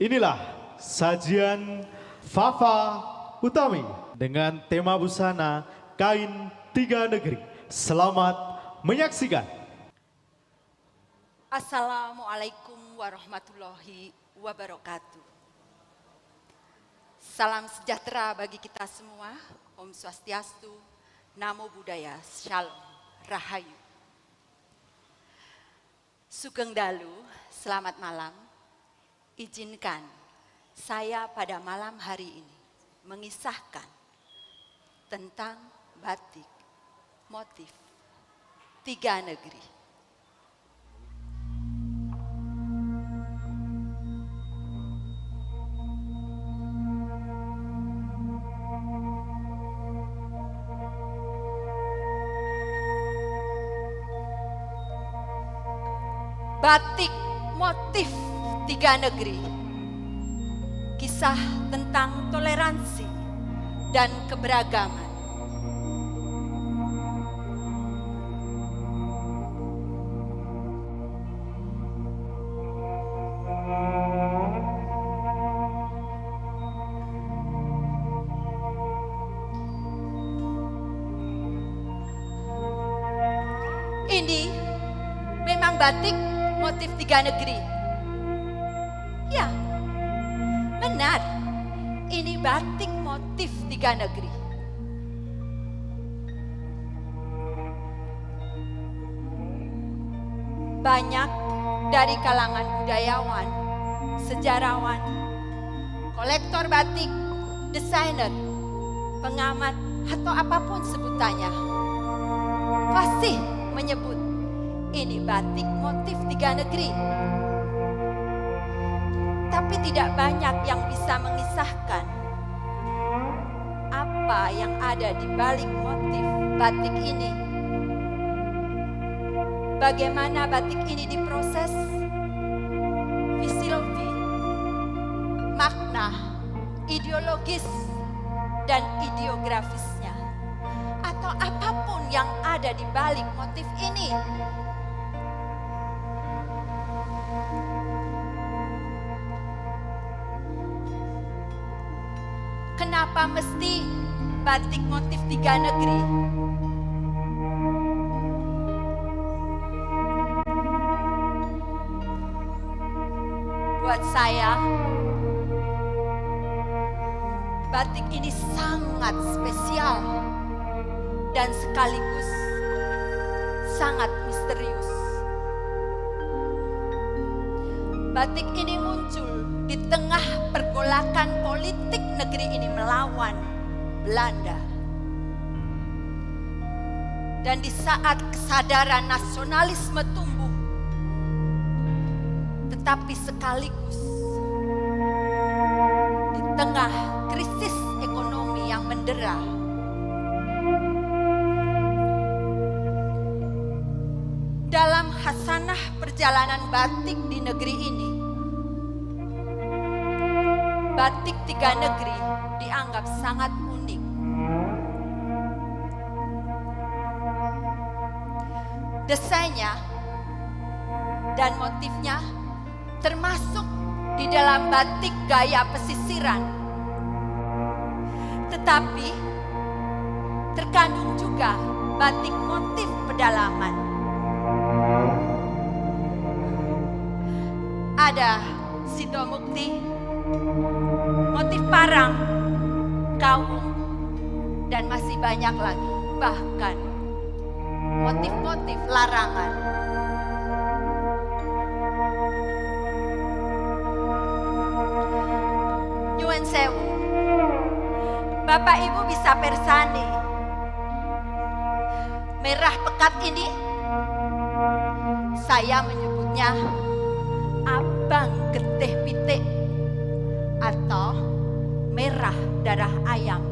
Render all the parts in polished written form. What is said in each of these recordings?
Inilah sajian Fafa Utami dengan tema busana kain tiga negeri. Selamat menyaksikan. Assalamualaikum warahmatullahi wabarakatuh. Salam sejahtera bagi kita semua. Om Swastiastu, Namo Buddhaya, Shalom, Rahayu. Sugeng Dalu, selamat malam. Izinkan saya pada malam hari ini mengisahkan tentang batik motif tiga negeri. Batik motif tiga negeri, kisah tentang toleransi dan keberagaman. Ini memang batik motif tiga negeri. Ya, benar. Ini batik motif tiga negeri. Banyak dari kalangan budayawan, sejarawan, kolektor batik, desainer, pengamat, atau apapun sebutannya, fasih menyebut ini batik motif tiga negeri. Tapi tidak banyak yang bisa mengisahkan apa yang ada di balik motif batik ini. Bagaimana batik ini diproses, filosofi, makna, ideologis, dan ideografisnya. Atau apapun yang ada di balik motif ini. Kenapa mesti batik motif tiga negeri? Buat saya, batik ini sangat spesial dan sekaligus sangat misterius. Batik ini muncul di tengah pergolakan politik negeri ini melawan Belanda. Dan di saat kesadaran nasionalisme tumbuh, tetapi sekaligus di tengah krisis ekonomi yang mendera, dalam hasanah perjalanan batik di negeri ini, batik tiga negeri dianggap sangat unik. Desainnya dan motifnya termasuk di dalam batik gaya pesisiran. Tetapi terkandung juga batik motif pedalaman. Ada sidomukti, motif parang, kawung, dan masih banyak lagi. Bahkan motif-motif larangan. Nyuwun sewu, Bapak Ibu bisa persani. Merah pekat ini, saya menyebutnya abang getih pitik atau merah darah ayam,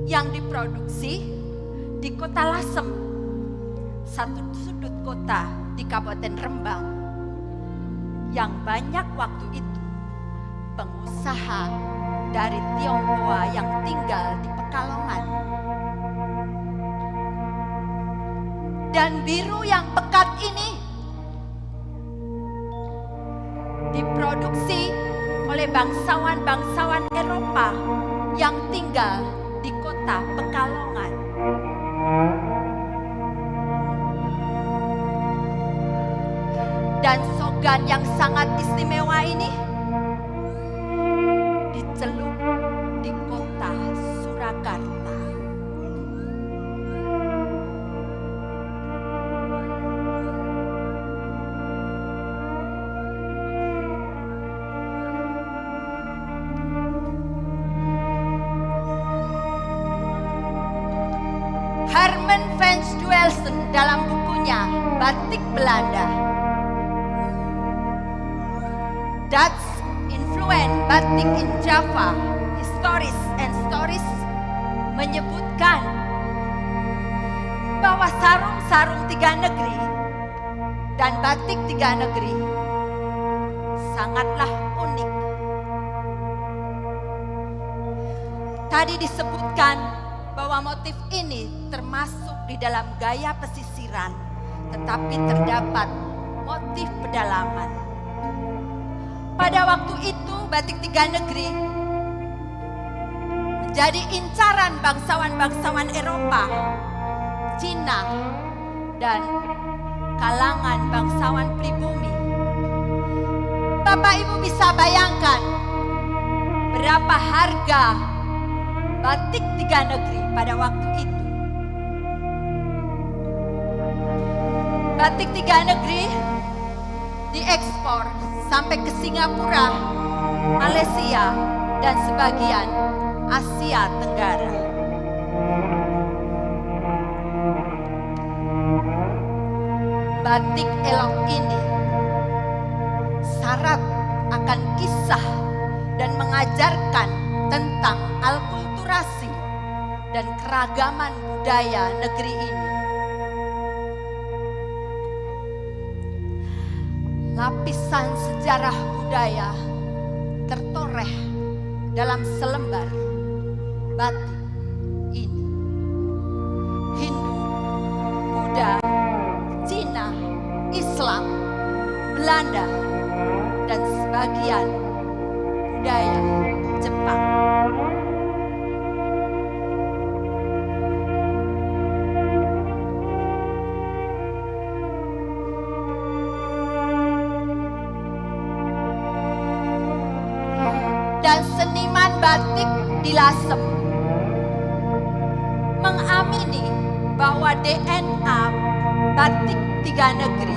yang diproduksi di Kota Lasem, satu sudut kota di Kabupaten Rembang, yang banyak waktu itu pengusaha dari Tionghoa yang tinggal di Pekalongan. Dan biru yang pekat ini diproduksi oleh bangsawan-bangsawan Eropa yang tinggal di kota Pekalongan. Dan slogan yang sangat istimewa ini dicelup di kota Surakarta. Herman van Duelsen dalam bukunya Batik Belanda, Dutch Influence Batik in Java, Histories and Stories, menyebutkan bahwa sarung-sarung tiga negeri dan batik tiga negeri sangatlah unik. Tadi disebutkan bahwa motif ini termasuk di dalam gaya pesisiran, tetapi terdapat motif pedalaman. Pada waktu itu batik tiga negeri menjadi incaran bangsawan-bangsawan Eropa, Cina, dan kalangan bangsawan pribumi. Bapak Ibu bisa bayangkan berapa harga batik tiga negeri pada waktu itu. Batik tiga negeri diekspor sampai ke Singapura, Malaysia, dan sebagian Asia Tenggara. Batik elok ini syarat akan kisah dan mengajarkan tentang alkulturasi dan keragaman budaya negeri ini. Lapisan sejarah budaya tertoreh dalam selembar batik ini. Hindu, Buddha, Cina, Islam, Belanda, dan sebagian budaya Jepang. Dan seniman batik di Lasem mengamini bahwa DNA batik tiga negeri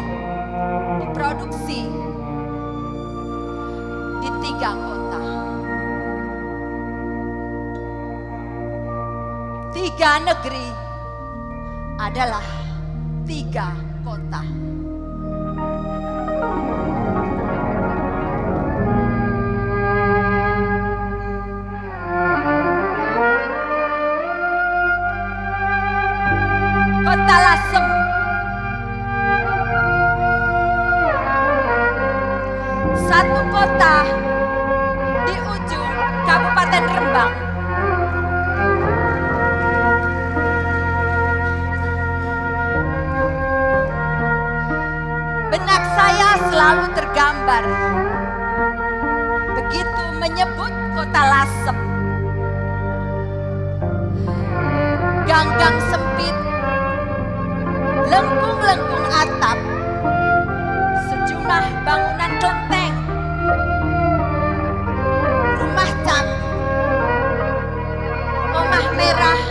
diproduksi di 3 kota. 3 negeri adalah 3 kota. Kota Lasem satu kota di ujung Kabupaten Rembang. Benak saya selalu tergambar begitu menyebut kota Lasem. Gang-gang sempit, lengkung-lengkung atap, sejumlah bangunan kelenteng, rumah canggu, omah merah,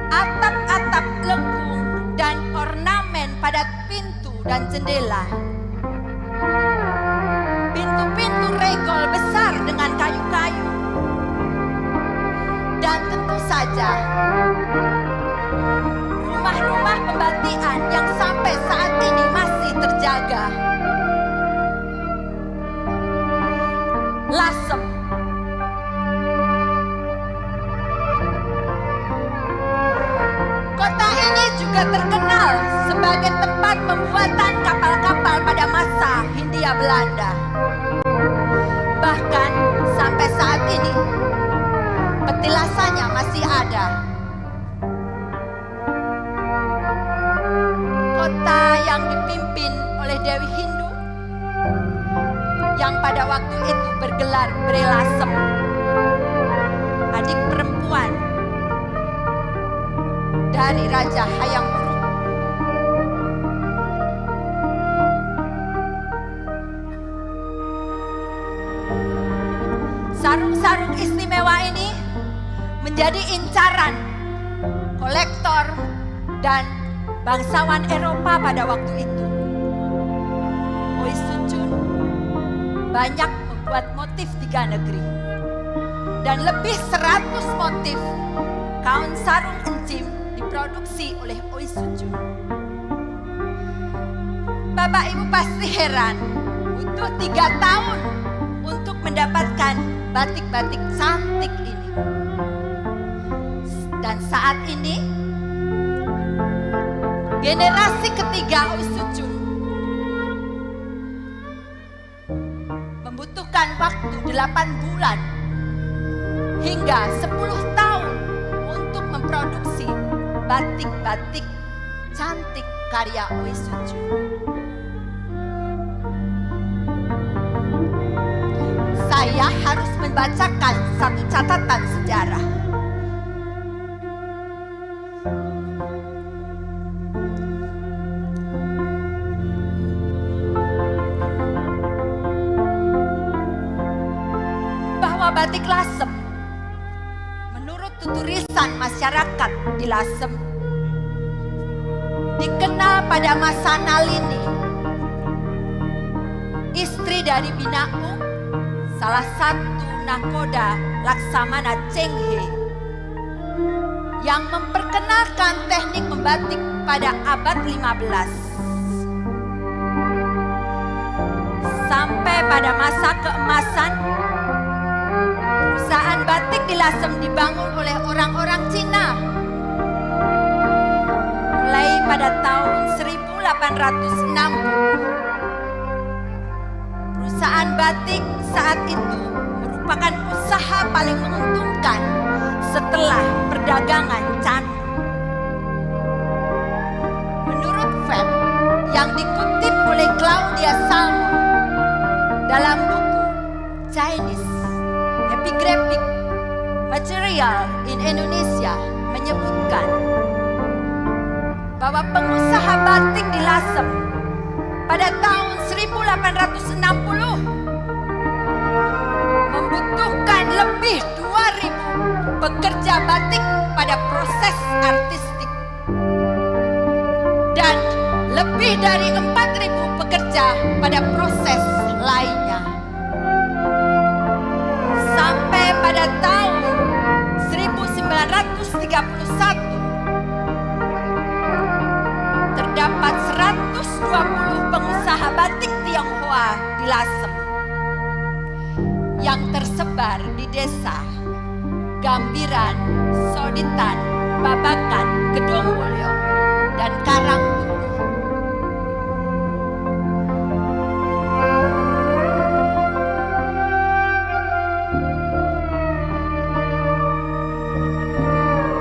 atap-atap lengkung dan ornamen pada pintu dan jendela. Pintu-pintu regol besar dengan kayu-kayu. Dan tentu saja rumah-rumah pembatikan yang sampai saat ini masih terjaga. Lasem kota ini juga terkenal sebagai tempat pembuatan kapal-kapal pada masa Hindia Belanda. Bahkan sampai saat ini petilasannya masih ada. Kota yang dipimpin oleh Dewi Hindu yang pada waktu itu bergelar Brelasem, adik perempuan dari Raja Hayam Wuruk. Sarung-sarung istimewa ini menjadi incaran kolektor dan bangsawan Eropa pada waktu itu. Oisuchun banyak membuat motif 3 negeri dan lebih 100 motif kaun sarung encim diproduksi oleh Oisuchun. Bapak Ibu pasti heran, butuh 3 tahun untuk mendapatkan batik-batik cantik ini. Dan saat ini generasi ketiga Oisuchun membutuhkan waktu 8 bulan hingga 10 tahun untuk memproduksi batik-batik cantik karya Oisuchun. Saya harus membacakan satu catatan sejarah. Bahwa batik Lasem, menurut tutulisan masyarakat di Lasem, dikenal pada masa Nalini, istri dari Binaung, salah satu nakoda Laksamana Chenghe, yang memperkenalkan teknik membatik pada abad 15. Sampai pada masa keemasan, perusahaan batik di Lasem dibangun oleh orang-orang Cina. Mulai pada tahun 1860. Perusahaan batik saat itu merupakan usaha paling menguntungkan setelah perdagangan candu. Menurut Feb yang dikutip oleh Claudia Salmon dalam buku Chinese Epigraphic Material in Indonesia menyebutkan bahwa pengusaha batik di Lasem pada tahun 1860 membutuhkan lebih 2.000 pekerja batik pada proses artistik dan lebih dari 4.000 pekerja pada proses lainnya. Sampai pada tahun 1931 terdapat 120 pengusaha batik Tionghoa di Lasem yang tersebar di desa Gambiran, Soditan, Babakan, Kedonggulyo, dan Karangbulu.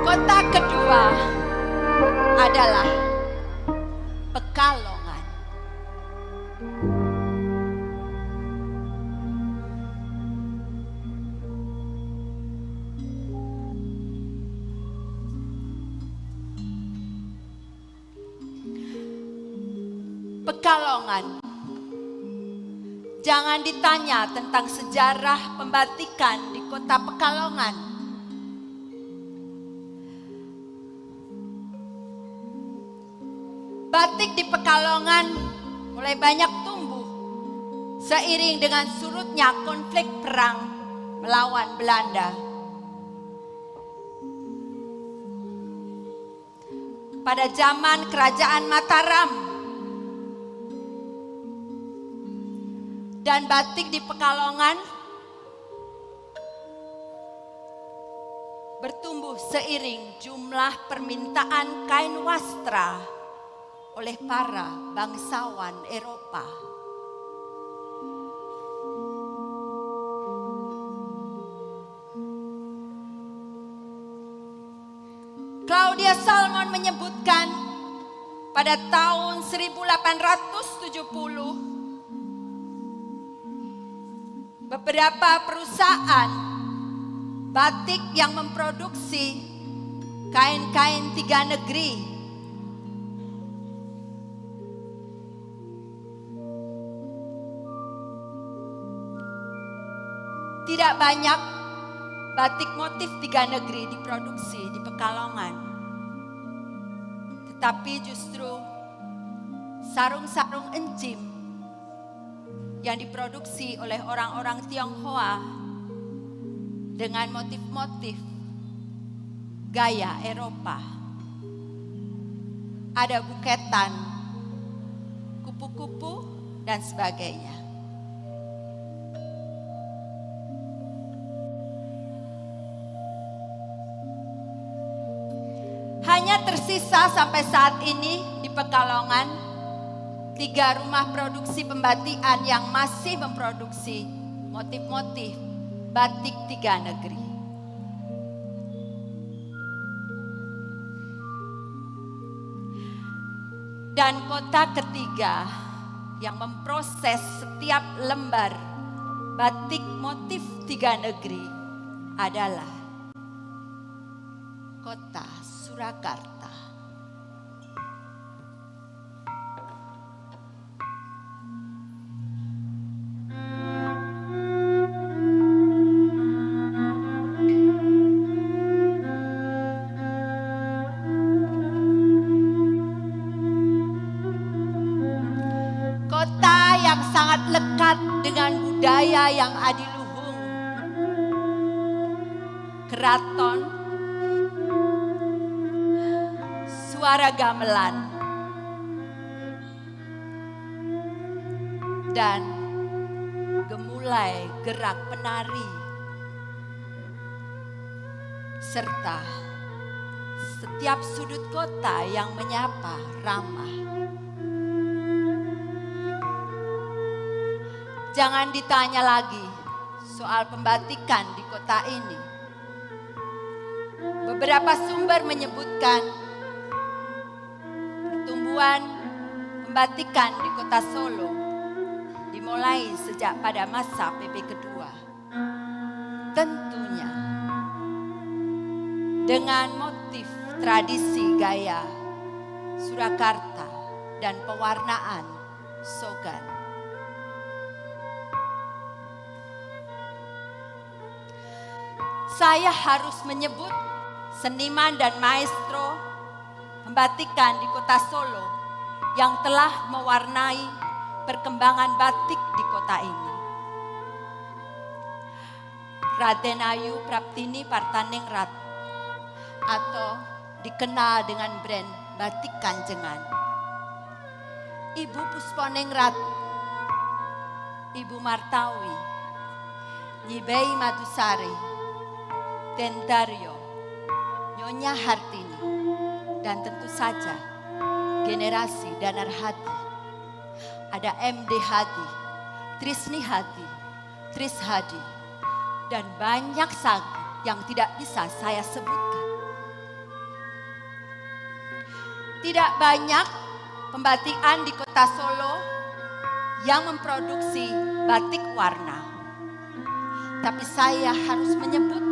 Kota kedua adalah Pekalongan. Pekalongan. Jangan ditanya tentang sejarah pembatikan di kota Pekalongan. Batik di Pekalongan mulai banyak tumbuh seiring dengan surutnya konflik perang melawan Belanda. Pada zaman Kerajaan Mataram, dan batik di Pekalongan bertumbuh seiring jumlah permintaan kain wastra oleh para bangsawan Eropa. Claudia Salmon menyebutkan pada tahun 1870 beberapa perusahaan batik yang memproduksi kain-kain 3 negeri. Tidak banyak batik motif 3 negeri diproduksi di Pekalongan. Tetapi justru sarung-sarung encim yang diproduksi oleh orang-orang Tionghoa dengan motif-motif gaya Eropa. Ada buketan, kupu-kupu, dan sebagainya. Hanya tersisa sampai saat ini di Pekalongan 3 rumah produksi pembatikan yang masih memproduksi motif-motif batik 3 negeri. Dan kota ketiga yang memproses setiap lembar batik motif 3 negeri adalah kota Surakarta. Kota yang sangat lekat dengan budaya yang adiluhung. Keraton Suara Gamelan dan gemulai gerak penari serta setiap sudut kota yang menyapa ramah. Jangan ditanya lagi soal pembatikan di kota ini. Beberapa sumber menyebutkan pertumbuhan pembatikan di kota Solo dimulai sejak pada masa PB kedua. Tentunya dengan motif tradisi gaya Surakarta dan pewarnaan Sogan. Saya harus menyebut seniman dan maestro pembatikan di kota Solo yang telah mewarnai perkembangan batik di kota ini. Raden Ayu Praptini Partaningrat atau dikenal dengan brand Batik Kanjengan. Ibu Pusponingrat, Ibu Martawi, Nyibei Madusari, Tendario, Nyonya Hartini, dan tentu saja generasi Danar Hadi. Ada MD Hadi, Trisni Hadi, Tris Hadi, dan banyak lagi yang tidak bisa saya sebutkan. Tidak banyak pembatikan di kota Solo yang memproduksi batik warna. Tapi saya harus menyebut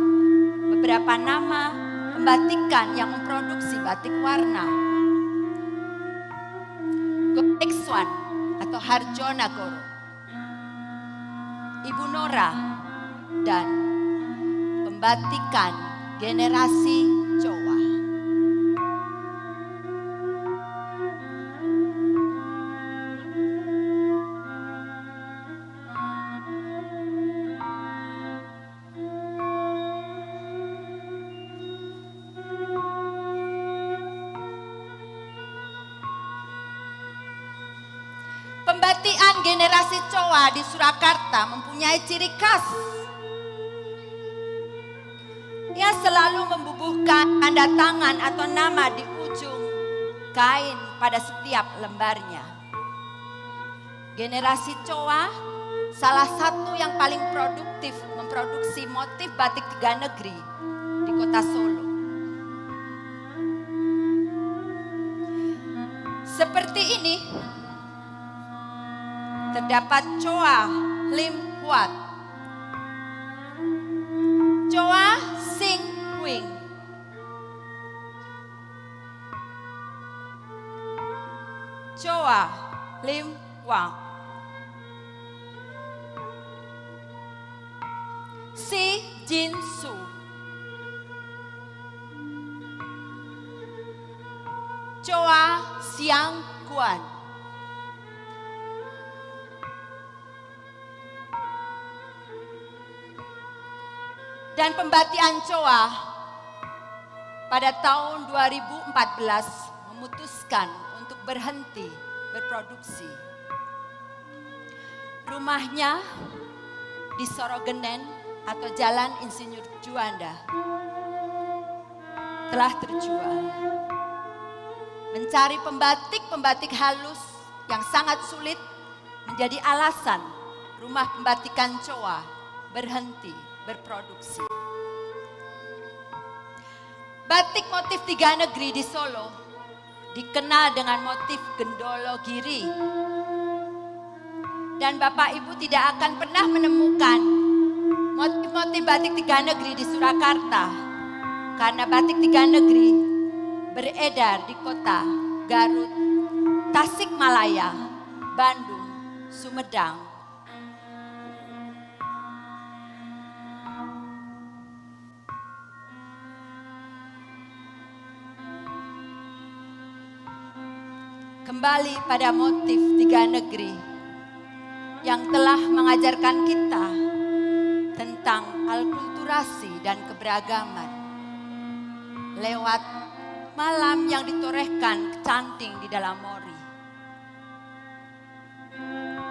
beberapa nama pembatikan yang memproduksi batik warna. Gotekswan atau Harjonagoro, Ibu Nora, dan pembatikan generasi Jawa. Pembatikan generasi Jawa di Surakarta mempunyai ciri khas. Ia selalu membubuhkan tanda tangan atau nama di ujung kain pada setiap lembarnya. Generasi Jawa salah satu yang paling produktif memproduksi motif batik 3 negeri di kota Solo. Seperti ini. Terdapat Choa Lim Huat Choa Sing Wing. Choa Lim Wang. Si Jin Su. Choa Siang Kuan. Dan pembatian Choa pada tahun 2014 memutuskan untuk berhenti berproduksi. Rumahnya di Sorogenen atau Jalan Insinyur Juanda telah terjual. Mencari pembatik halus yang sangat sulit menjadi alasan rumah pembatikan Choa berhenti berproduksi. Batik motif tiga negeri di Solo dikenal dengan motif Gendolo Giri. Dan Bapak Ibu tidak akan pernah menemukan motif-motif batik tiga negeri di Surakarta. Karena batik tiga negeri beredar di kota Garut, Tasikmalaya, Bandung, Sumedang. Kembali pada motif tiga negeri yang telah mengajarkan kita tentang alkulturasi dan keberagaman lewat malam yang ditorehkan canting di dalam mori.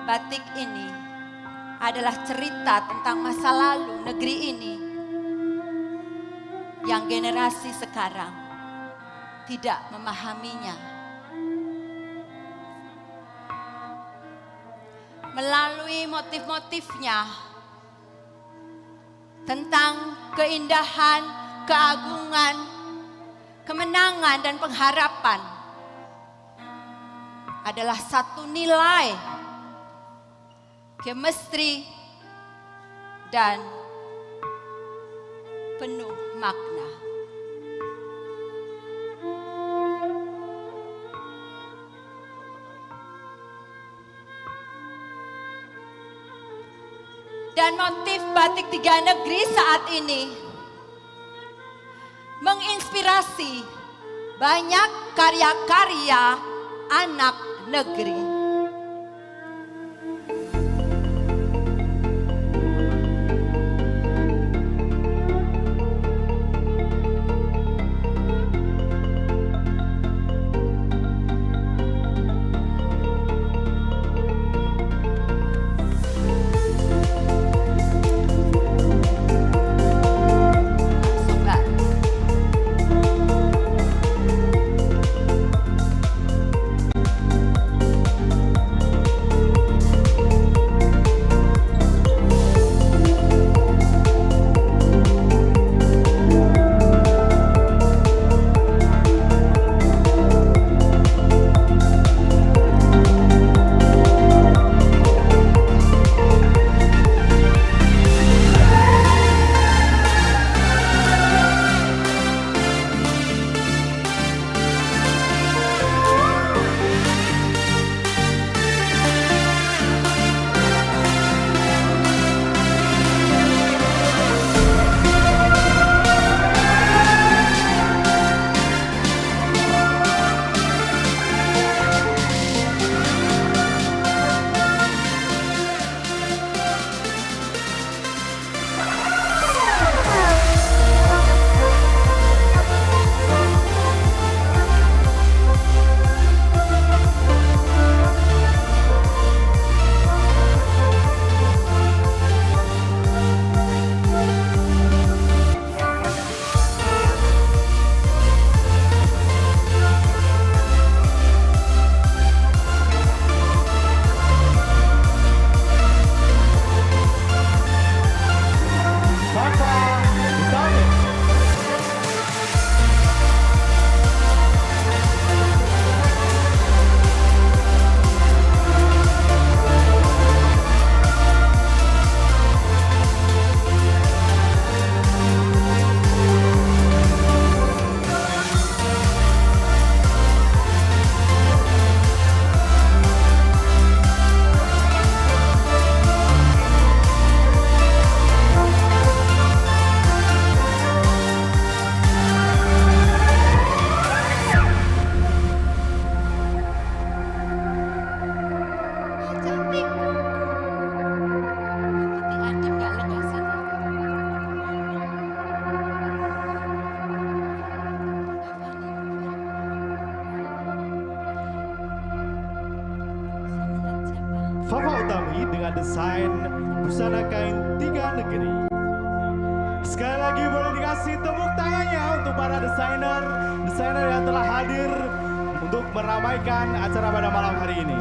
Batik ini adalah cerita tentang masa lalu negeri ini yang generasi sekarang tidak memahaminya. Melalui motif-motifnya tentang keindahan, keagungan, kemenangan dan pengharapan adalah satu nilai chemistry dan penuh makna. Dan motif batik tiga negeri saat ini menginspirasi banyak karya-karya anak negeri. dengan desain busana kain tiga negeri. Sekali lagi boleh dikasih tepuk tangannya untuk para desainer yang telah hadir untuk meramaikan acara pada malam hari ini.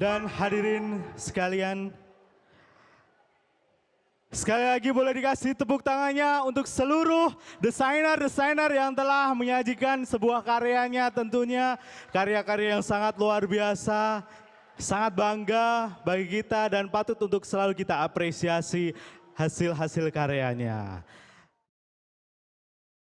Dan hadirin sekalian, sekali lagi boleh dikasih tepuk tangannya untuk seluruh desainer yang telah menyajikan sebuah karyanya, tentunya karya-karya yang sangat luar biasa, sangat bangga bagi kita dan patut untuk selalu kita apresiasi hasil-hasil karyanya.